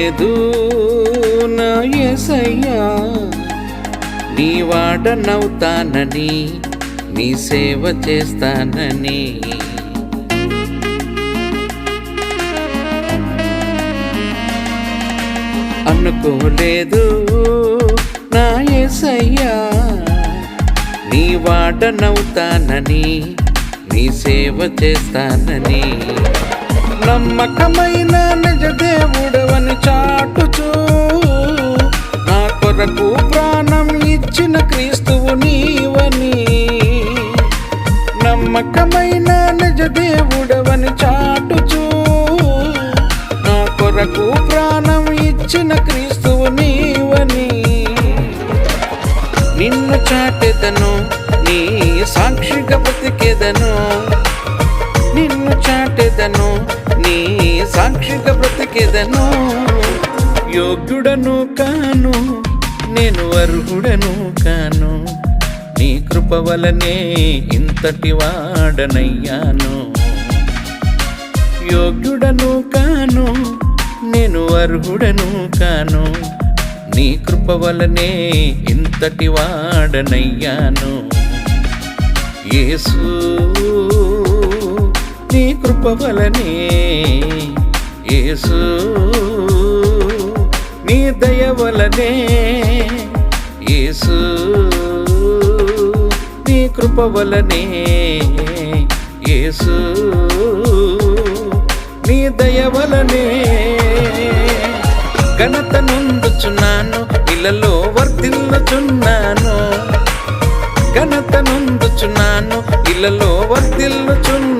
లేదు నా యేసయ్యా, నీ వాడనవుతానని, నీ సేవ చేస్తానని. అనుకోలేదు నా యేసయ్యా, నీ వాడనవుతానని, నీ సేవ చేస్తానని. నమ్మకమైన నిజ దేవుడవని చాటుచూ నా కొరకు ప్రాణం ఇచ్చిన క్రీస్తువు నీవని. నమ్మకమైన నిజ దేవుడవని చాటుచూ నా కొరకు ప్రాణం ఇచ్చిన క్రీస్తువు నీవని. నిన్ను చాటెదను, నీ సాక్షిగా బ్రతికెదను. నిన్ను చాటెదను, నీ సాక్షిగా బ్రతికెదను. యోగ్యుడను కాను, నేను అర్హుడను కాను, నీ కృప వలనే ఇంతటి వాడనయ్యాను. యోగ్యుడను కాను, నేను అర్హుడను కాను, నీ కృప వలనే ఇంతటి వాడనయ్యాను. యేసు నీ కృప వలనే, యేసు నీ దయ వలనే, యేసు నీ కృప వలనే, యేసు నీ దయ వలనే. ఘనత నొందుచున్నాను, ఇలలో వర్ధిల్లుచున్నాను. ఘనత నొందుచున్నాను, ఇలలో వర్ధిల్లుచున్నాను.